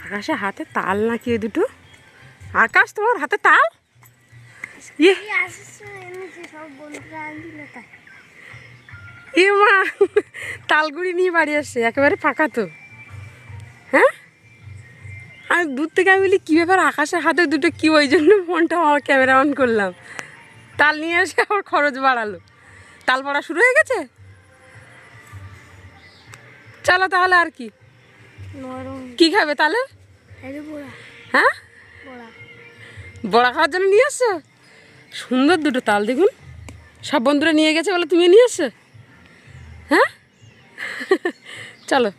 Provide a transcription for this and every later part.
আকাশে হাতে তাল নাকি ওই দুটো? আকাশ তোমার হাতে তাল? ইয়ে মা, তালগুড়ি নিয়ে বাড়ি আসছে, একেবারে ফাঁকা তো। হ্যাঁ, আমি দূর থেকে আমি বলি কী ব্যাপার, আকাশের হাতে দুটো কি, ওই জন্য ফোনটা আমার ক্যামেরা অন করলাম। তাল নিয়ে এসে আমার খরচ বাড়ালো। তাল পড়া শুরু হয়ে গেছে। চলো তাহলে, আর কি কি খাবে তাহলে? হ্যাঁ, বড়া খাওয়ার জন্য নিয়ে আসছো? সুন্দর দুটো তাল দেখুন, সব বন্ধুরা নিয়ে গেছে বলে তুমি নিয়ে আসছো। হ্যাঁ চলো।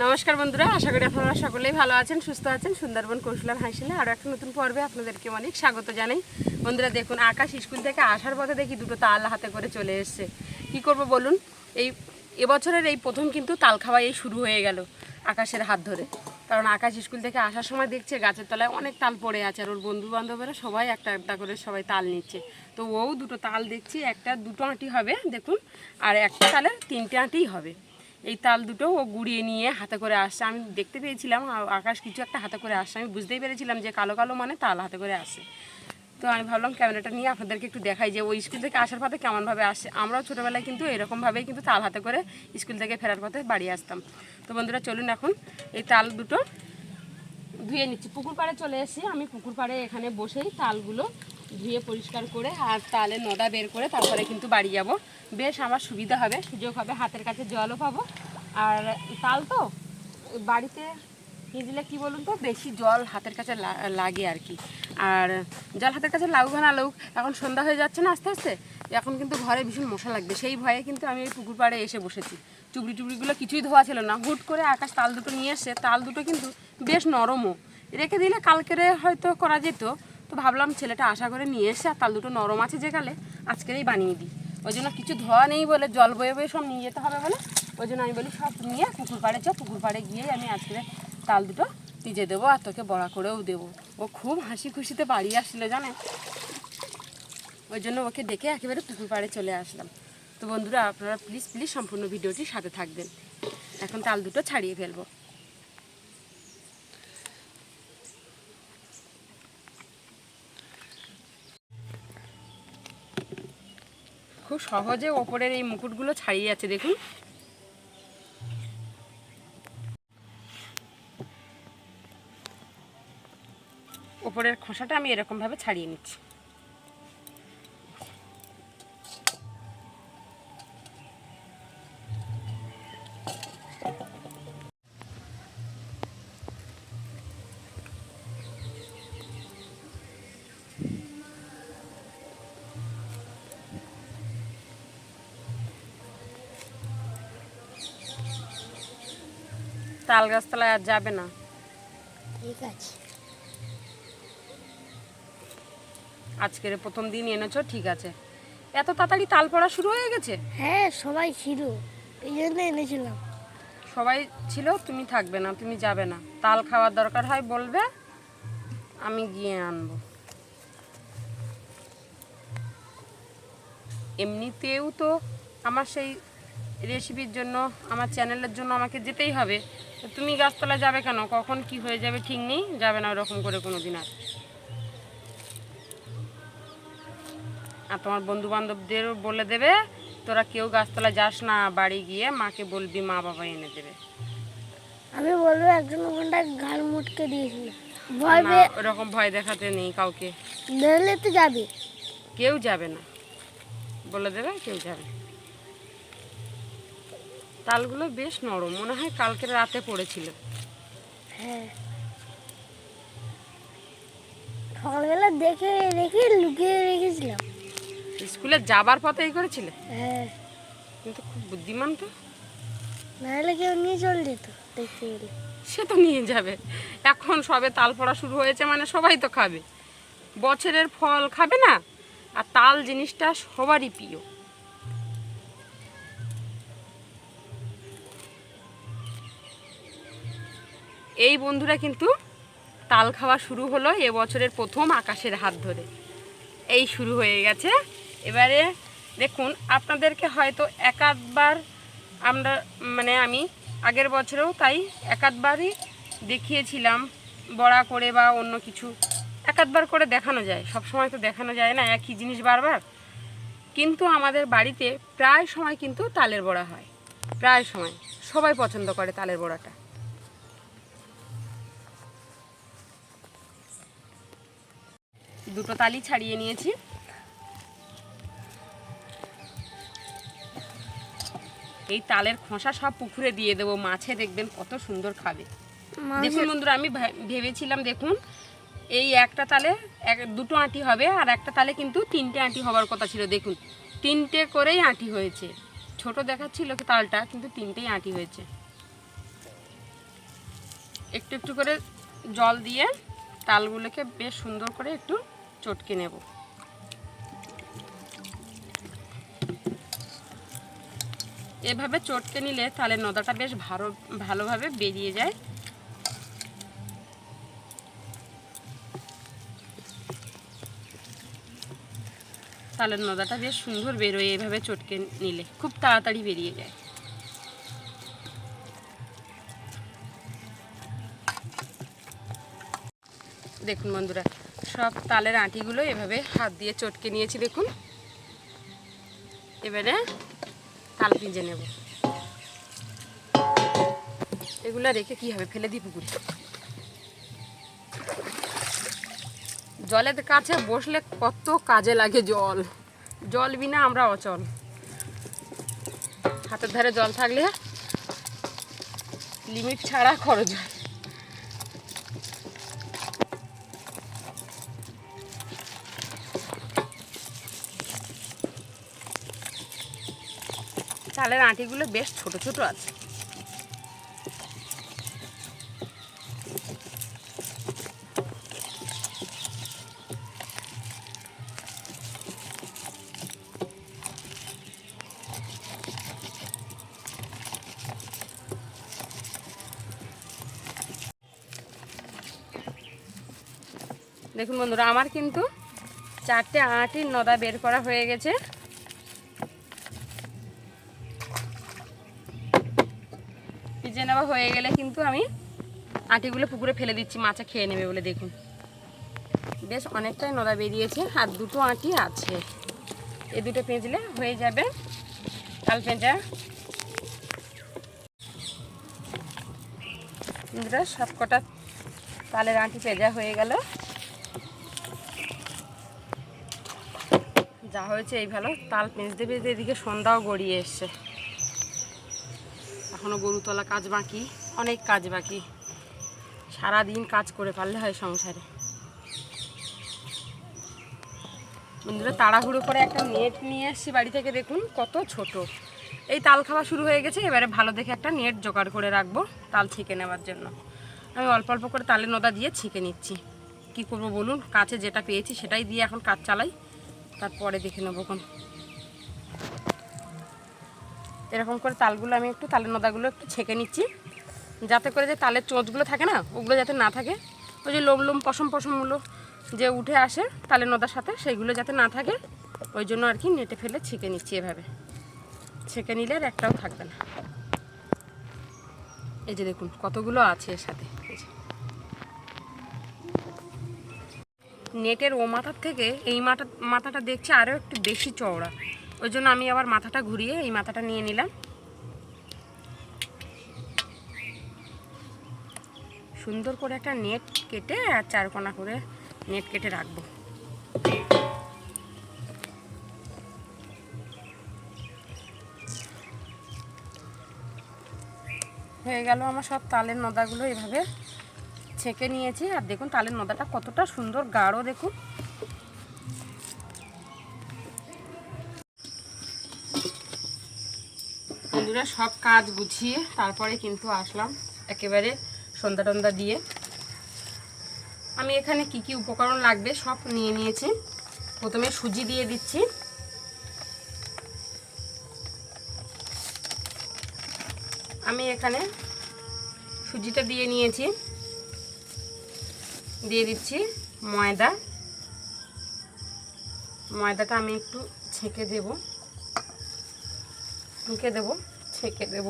নমস্কার বন্ধুরা, আশা করি আপনারা সকলেই ভালো আছেন, সুস্থ আছেন। সুন্দরবন কৌশলার হাসিলে আরও একটা নতুন পর্বে আপনাদেরকে অনেক স্বাগত জানাই। বন্ধুরা দেখুন, আকাশ স্কুল থেকে আসার পথে দেখি দুটো তাল হাতে করে চলে এসছে। কি করব বলুন, এবছরের এই প্রথম কিন্তু তাল খাওয়া এই শুরু হয়ে গেল আকাশের হাত ধরে। কারণ আকাশ স্কুল থেকে আসার সময় দেখছে গাছের তলায় অনেক তাল পড়ে আছে, আর ওর বন্ধু বান্ধবেরা সবাই একটা একটা করে সবাই তাল নিচ্ছে। তো ও দুটো তাল দেখছি, একটা দুটো আঁটি হবে দেখুন, আর একটা তালের তিনটে আঁটিই হবে। এই তাল দুটো ও গুড়িয়ে নিয়ে হাতে করে আসছে। আমি দেখতে পেয়েছিলাম আকাশ কিছু একটা হাতে করে আসছে, আমি বুঝতেই পেরেছিলাম যে কালো কালো মানে তাল হাতে করে আসছে। তো আমি ভাবলাম ক্যামেরাটা নিয়ে আপনাদেরকে একটু দেখাই যে ওই স্কুল থেকে আসার পথে কেমনভাবে আসছে। আমরাও ছোটোবেলায় কিন্তু এরকমভাবেই কিন্তু তাল হাতে করে স্কুল থেকে ফেরার পথে বাড়ি আসতাম। তো বন্ধুরা চলুন, এখন এই তাল দুটো ধুয়ে নিচ্ছি। পুকুর পাড়ে চলে এসেছি আমি, পুকুর পাড়ে এখানে বসেই তালগুলো ধুয়ে পরিষ্কার করে আর তালের নদা বের করে তারপরে কিন্তু বাড়ি যাব। বেশ আমার সুবিধা হবে, সুযোগ হবে, হাতের কাছে জলও পাবো। আর তাল তো বাড়িতে নিয়ে দিলে কী বলুন তো, বেশি জল হাতের কাছে লাগে আর কি। আর জল হাতের কাছে লাগুক না লাগুক, এখন সন্ধ্যা হয়ে যাচ্ছে না আস্তে আস্তে, এখন কিন্তু ঘরে ভীষণ মশা লাগবে। সেই ভয়ে কিন্তু আমি এই পুকুর পাড়ে এসে বসেছি। চুবড়ি টুবড়িগুলো কিছুই ধোয়া ছিল না, হুট করে আকাশ তাল দুটো নিয়ে এসে, তাল দুটো কিন্তু বেশ নরমও, রেখে দিলে কালকেরে হয়তো করা যেত। তো ভাবলাম ছেলেটা আশা করে নিয়ে এসে, আর তাল দুটো নরম আছে যে কালে আজকেরই বানিয়ে দিই। ওই জন্য কিছু ধোয়া নেই বলে, জল বয়ে বয়ে সব নিয়ে যেতে হবে বলে, ওই জন্য আমি বলি সব নিয়ে পুকুর পাড়ে চ, পুকুর পাড়ে গিয়ে আমি আজকে তাল দুটো ভিজে দেবো আর তোকে বড়া করেও দেবো। ও খুব হাসি খুশিতে বাড়ি আসছিলো জানেন, ওই জন্য ওকে ডেকে একেবারে পুকুর পাড়ে চলে আসলাম। তো বন্ধুরা আপনারা প্লিজ প্লিজ সম্পূর্ণ ভিডিওটির সাথে থাকবেন। এখন তাল দুটো ছাড়িয়ে ফেলবো। খুব সহজে ওপরের এই মুকুটগুলো ছাড়িয়ে যাচ্ছে দেখুন। ওপরের খোসাটা আমি এরকমভাবে ছাড়িয়ে নিচ্ছি। তাল গাছতলায় আর যাবে না, ঠিক আছে। আজকের প্রথম দিন এনেছো, ঠিক আছে। এত তাড়াতাড়ি তাল পড়া শুরু হয়ে গেছে? হ্যাঁ, সবাই ছিল, এই জন্য এনেছিলাম। সবাই ছিল, তুমি থাকবে না, তুমি যাবে না। তাল খাওয়ার দরকার হয় বলবে, আমি গিয়ে আনবো। এমনিতেও তো আমার সেই রেসিপির জন্য, আমার চ্যানেলের জন্য আমাকে যেতেই হবে। তুমি গাছতলা যাবে কেন? কখন কি হয়ে যাবে ঠিক নেই, যাবে না ওরকম করে কোনো দিন। আর তোমার বন্ধু বান্ধবদেরও বলে দেবে তোরা কেউ গাছতলা যাস না, বাড়ি গিয়ে মাকে বলবি, মা বাবা এনে দেবে। আমি বলবো একজন ওখানটা গাল মুটকে দিয়েছিল, ওরকম ভয় দেখাতে নেই কাউকে, ধরলে তো যাবে। কেউ যাবে না, বলে দেবে কেউ যাবে। তালগুলো বেশ নরম, মনে হয় কালকের রাতে পড়েছিল। হ্যাঁ, সকালবেলা দেখে রেখে লুকিয়ে রেখেছিলাম। স্কুলে যাবার পথে এই করেছিলে? হ্যাঁ, কিন্তু খুব বুদ্ধিমান তো, নাহলে কেউ নিয়ে চল যেত দেখতে গেলে। সে তো নিয়ে যাবে, এখন সবে তাল পড়া শুরু হয়েছে মানে সবাই তো খাবে, বছরের ফল খাবে না? আর তাল জিনিসটা সবারই প্রিয়। এই বন্ধুরা কিন্তু তাল খাওয়া শুরু হলো এবছরের প্রথম আকাশের হাত ধরে, এই শুরু হয়ে গেছে। এবারে দেখুন, আপনাদেরকে হয়তো একাধবার আমরা, মানে আমি আগের বছরেও তাই একাধবারই দেখিয়েছিলাম বড়া করে বা অন্য কিছু এক আধবার করে দেখানো যায়, সব সময় তো দেখানো যায় না একই জিনিস বারবার। কিন্তু আমাদের বাড়িতে প্রায় সময় কিন্তু তালের বড়া হয়, প্রায় সময় সবাই পছন্দ করে তালের বড়াটা। দুটো তালি ছাড়িয়ে নিয়েছি। এই তালের খোসা সব পুকুরে দিয়ে দেবো, মাছে দেখবেন কত সুন্দর খাবে। দেখুন বন্ধুরা, আমি ভেবেছিলাম দেখুন এই একটা তালে দুটো আঁটি হবে, আর একটা তালে কিন্তু 3টে আঁটি হওয়ার কথা ছিল। দেখুন 3টে করেই আঁটি হয়েছে, ছোট দেখাচ্ছিল তালটা কিন্তু 3টেই আঁটি হয়েছে। একটু একটু করে জল দিয়ে তালগুলোকে বেশ সুন্দর করে একটু চটকে নেব। এভাবে চটকে নিলে তালের নদাটা বেশ ভালোভাবে বেরিয়ে যায়। তালের নদাটা বেশ সুন্দর বেরোয়, এভাবে চটকে নিলে খুব তাড়াতাড়ি বেরিয়ে যায়। দেখুন বন্ধুরা, সব তালের আঁটিগুলো এভাবে হাত দিয়ে চটকে নিয়েছি। দেখুন এবারে তাল ভিজে নেব। এগুলো রেখে কি হবে, ফেলে দিই পুকুরে। জলের কাছে বসলে কত কাজে লাগে জল, জল বিনা আমরা অচল। হাতের ধারে জল থাকলে লিমিট ছাড়া খরচ হয়। তালের আঁটিগুলো বেশ ছোট ছোট আছে। দেখুন বন্ধুরা, আমার কিন্তু 4টে আঁটির নদা বের করা হয়ে গেছে। ভিজে নেওয়া হয়ে গেলে কিন্তু আমি আঁটিগুলো পুকুরে ফেলে দিচ্ছি, মাছে খেয়ে নেবে বলে। দেখুন বেশ অনেকটাই নদা বেরিয়েছে, আর দুটো আঁটি আছে। এই দুটো পেঁচলে হয়ে যাবে তাল পেঁচা। বন্ধুরা, সবকটা তালের আঁটি পেঁচা হয়ে গেল। যা হয়েছে এই ভালো, তাল পেঁচতে পেঁচতে এদিকে সন্ধ্যাও গড়িয়ে এসছে। এখনও গরুতলা কাজ বাকি, অনেক কাজ বাকি। সারাদিন কাজ করে পারলে হয় সংসারে। বন্ধুরা, তাড়াহুড়ো করে একটা নেট নিয়ে এসেছি বাড়ি থেকে। দেখুন কত ছোট। এই তাল খাওয়া শুরু হয়ে গেছে, এবারে ভালো দেখে একটা নেট জোগাড় করে রাখবো তাল ছেঁকে নেওয়ার জন্য। আমি অল্প অল্প করে তালের নদা দিয়ে ছেঁকে নিচ্ছি। কি করব বলুন, কাছে যেটা পেয়েছি সেটাই দিয়ে এখন কাজ চালাই, তারপরে দেখে নেবো কোন। এরকম করে তালগুলো আমি একটু তালের নদাগুলো একটু ছেঁকে নিচ্ছি, যাতে করে যে তালের চোঁচগুলো থাকে না, ওগুলো যাতে না থাকে। ওই যে লোম পশমগুলো যে উঠে আসে তালের নদার সাথে, সেইগুলো যাতে না থাকে, ওই জন্য আর কি নেটে ফেলে ছেঁকে নিচ্ছি। এভাবে ছেঁকে নিলে আর একটাও থাকবে না। এই যে দেখুন কতগুলো আছে এর সাথে। নেটের ও মাথার থেকে এই মাথাটা দেখছি আরও একটু বেশি চওড়া, ওই জন্য আমি আবার মাথাটা ঘুরিয়ে এই মাথাটা নিয়ে নিলাম। সুন্দর করে একটা নেট কেটে আর চারকোনা করে নেট কেটে রাখবো। হয়ে গেল আমার সব তালের নদাগুলো এভাবে ছেঁকে নিয়েছি। আর দেখুন তালের নদাটা কতটা সুন্দর গাঢ়, দেখুন। বন্ধুরা, সব কাজ গুছিয়ে তারপরে কিন্তু আসলাম একেবারে সন্ধ্যা টন্ধা দিয়ে। আমি এখানে কি কি উপকরণ লাগবে সব নিয়ে নিয়েছি। প্রথমে সুজি দিয়ে দিচ্ছি, আমি এখানে সুজিটা দিয়ে নিয়েছি। দিয়ে দিচ্ছি ময়দাটা আমি একটু ছেঁকে দেব, ছেঁকে দেব।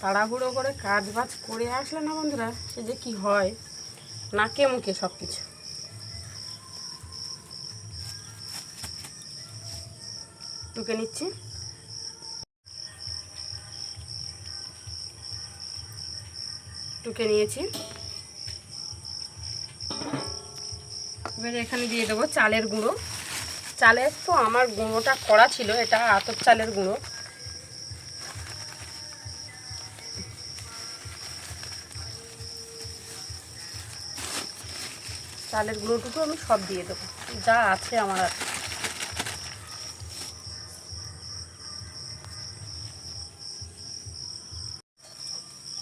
তাড়াহুড়ো করে কাজ বাজ করে আসলে না বন্ধুরা, সে যে কি হয়, নাকে মুখে সব কিছু। টুকে নিচ্ছি। টুকে নিয়েছি। এবারে এখানে দিয়ে দেবো চালের গুঁড়ো। চালের তো আমার গুঁড়োটা করা ছিল, এটা আতপ চালের গুঁড়ো। চালের গুঁড়োটুকু আমি সব দিয়ে দেবো, যা আছে আমার আর।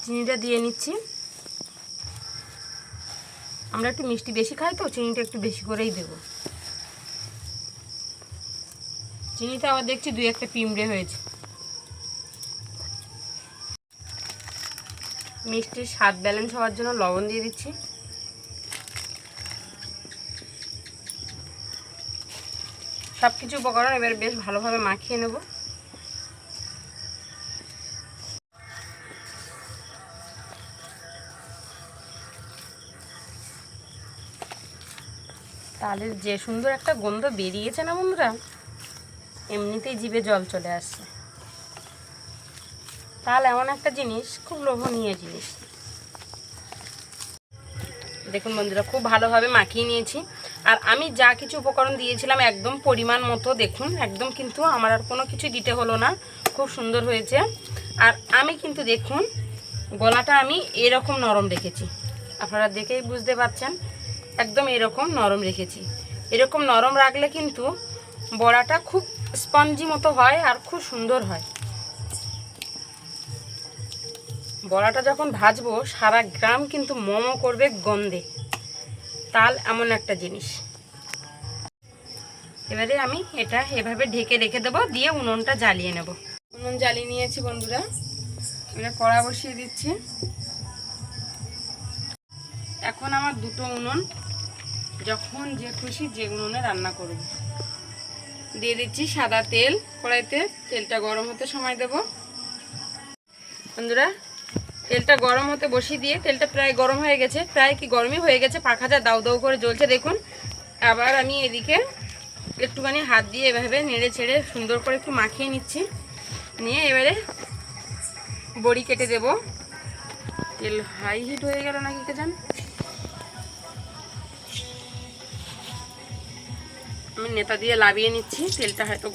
চিনিটা দিয়ে নিচ্ছি। আমরা একটু মিষ্টি বেশি খাই তো চিনিটা একটু বেশি করেই দেবো। চিনিটা আবার দেখছি 2-1টা পিমড়ে হয়েছে। মিষ্টির স্বাদ ব্যালেন্স হওয়ার জন্য লবণ দিয়ে দিচ্ছি। সব কিছু উপকরণ এবার বেশ ভালোভাবে মাখিয়ে নেব। তালের যে সুন্দর একটা গন্ধ বেরিয়েছে না বন্ধুরা, এমনিতেই জিভে জল চলে আসছে। তাল এমন একটা জিনিস, খুব লোভনীয় জিনিস। দেখুন বন্ধুরা, খুব ভালোভাবে মাখিয়ে নিয়েছি। আর আমি যা কিছু উপকরণ দিয়েছিলাম একদম পরিমাণ মতো, দেখুন একদম, কিন্তু আমার আর কোনো কিছু দিতে হলো না, খুব সুন্দর হয়েছে। আর আমি কিন্তু দেখুন গলাটা আমি এরকম নরম রেখেছি, আপনারা দেখেই বুঝতে পারছেন, একদম এরকম নরম রেখেছি। এরকম নরম রাখলে কিন্তু বড়াটা খুব স্পঞ্জি মতো হয় আর খুব সুন্দর হয়। বড়াটা যখন ভাজবো সারা গ্রাম কিন্তু মোমো করবে গন্ধে। তাল এমন একটা জিনিস। এবারে আমি এটা এভাবে ঢেকে রেখে দেবো, দিয়ে উনুনটা জ্বালিয়ে নেব। উনুন জ্বালিয়ে নিয়েছি বন্ধুরা। এবারে কড়া বসিয়ে দিচ্ছি। এখন আমার দুটো উনুন, যখন যে খুশি যে উনুনে রান্না করব। দিয়ে দিচ্ছি সাদা তেল কড়াইতে। তেলটা গরম হতে সময় দেব বন্ধুরা। তেলটা গরম হতে বসিয়ে দিয়ে, তেলটা প্রায় গরম হয়ে গেছে, প্রায় কি গরমই হয়ে গেছে, পাখা যা দাউ দাউ করে জ্বলছে দেখুন। আবার আমি এদিকে একটুখানি হাত দিয়ে এভাবে নেড়ে ছেড়ে সুন্দর করে একটু মাখিয়ে নিচ্ছি। নিয়ে এবারে বড়ি কেটে দেব। তেল হাই হিট হয়ে গেল নাকি কে জান। আমি নেতা দিয়ে লাভিয়ে নিচ্ছি। তেলটা হয়তো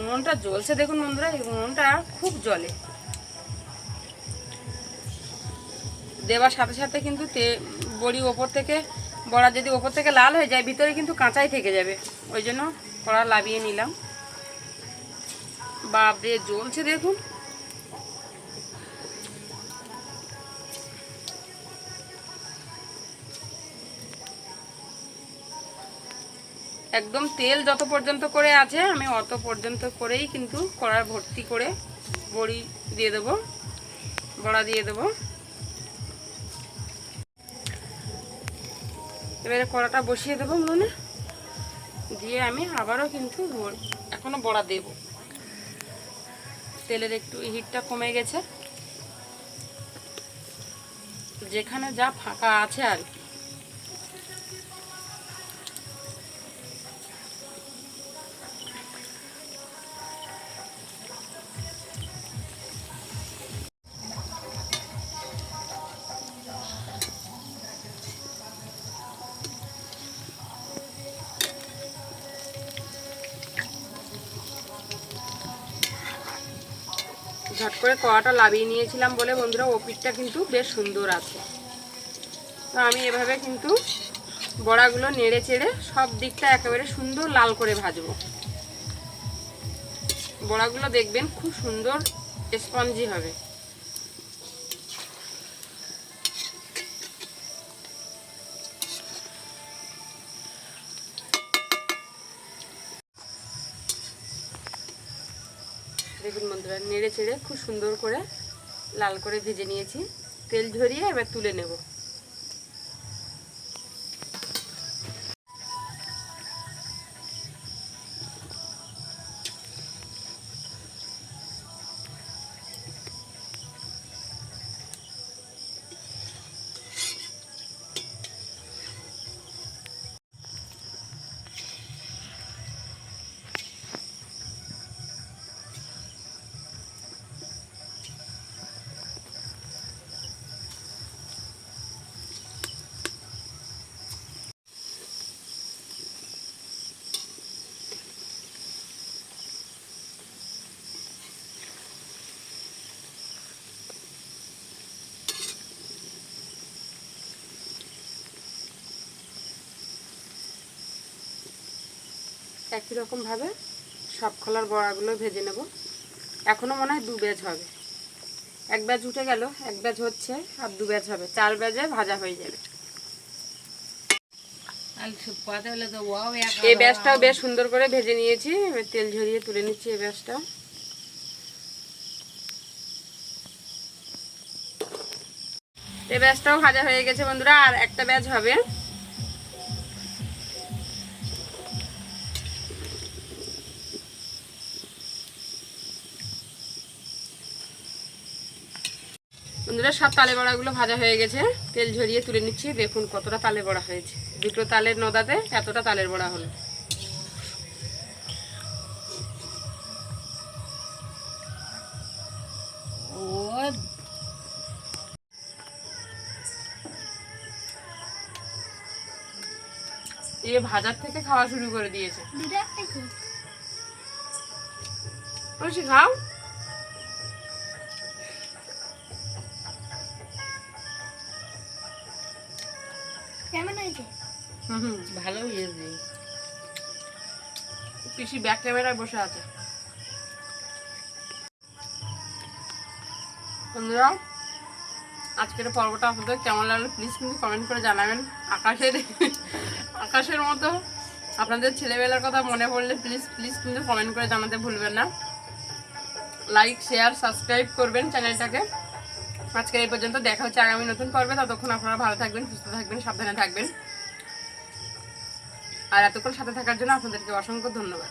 উনুনটা জ্বলছে দেখুন বন্ধুরা, এই উনুনটা খুব জ্বলে। দেওয়ার সাথে সাথে কিন্তু বড়ি ওপর থেকে, বড়া যদি ওপর থেকে লাল হয়ে যায় ভিতরে কিন্তু কাঁচাই থেকে যাবে, ওই জন্য কড়া লাভিয়ে নিলাম। বাপরে জ্বলছে দেখুন। একদম তেল যত পর্যন্ত করে আছে আমি অত পর্যন্ত করেই কিন্তু কড়া ভর্তি করে বড়ি দিয়ে দেবো, বড়া দিয়ে দেবো। এবারে কড়াটা বসিয়ে দেবো উনুনে, দিয়ে আমি আবারও কিন্তু এখনো বড়া দেব। তেলের একটু হিটটা কমে গেছে, যেখানে যা ফাঁকা আছে আর কি। ঝট করে কড়াটা লাভিয়ে নিয়েছিলাম বলে বন্ধুরা ওপিটটা কিন্তু বেশ সুন্দর আছে। তো আমি এভাবে কিন্তু বড়াগুলো নেড়ে চেড়ে সব দিকটা একেবারে সুন্দর লাল করে ভাজবো। বড়াগুলো দেখবেন খুব সুন্দর স্পঞ্জি হবে। দেখুন বন্ধুরা নেড়ে চেড়ে খুব সুন্দর করে লাল করে ভেজে নিয়েছি। তেল ঝরিয়ে এবার তুলে নেব। একই রকমভাবে সব কলার বড়াগুলো ভেজে নেব। এখনও মনে হয় 2 ব্যাচ হবে। 1 ব্যাচ উঠে গেল, 1 ব্যাচ হচ্ছে, আর 2 ব্যাচ হবে, 4 ব্যাচে ভাজা হয়ে যাবে। এই ব্যাচটাও বেশ সুন্দর করে ভেজে নিয়েছি, এবার তেল ঝরিয়ে তুলে নিচ্ছি এই ব্যাচটা। এই ব্যাচটাও ভাজা হয়ে গেছে বন্ধুরা, আর একটা ব্যাচ হবে। বন্ধুরা সব তালে বড়াগুলো ভাজা হয়ে গেছে, তেল ঝরিয়ে তুলে নিচ্ছি। দেখুন কতটা তালে বড়া হয়েছে, 2টো তালের নদাতে এতটা তালের বড়া হলো। এই ভাজার থেকে খাওয়া শুরু করে দিয়েছে। ঐশী খাও। কেমন হয়েছে? ভালো হয়েছে। পিসি ব্যাক ক্যামেরায় বসে আছে। বন্ধুরা আজকের পর্বটা আপনাদের কেমন লাগলো প্লিজ কিন্তু কমেন্ট করে জানাবেন। আকাশের মতো আপনাদের ছেলেবেলার কথা মনে পড়লে প্লিজ প্লিজ কিন্তু কমেন্ট করে জানাতে ভুলবেন না। লাইক শেয়ার সাবস্ক্রাইব করবেন চ্যানেলটাকে। আজকের এই পর্যন্ত, দেখা হচ্ছে আগামী নতুন পর্বে। ততক্ষণ আপনারা ভালো থাকবেন, সুস্থ থাকবেন, সাবধানে থাকবেন। আর এতক্ষণ সাথে থাকার জন্য আপনাদেরকে অসংখ্য ধন্যবাদ।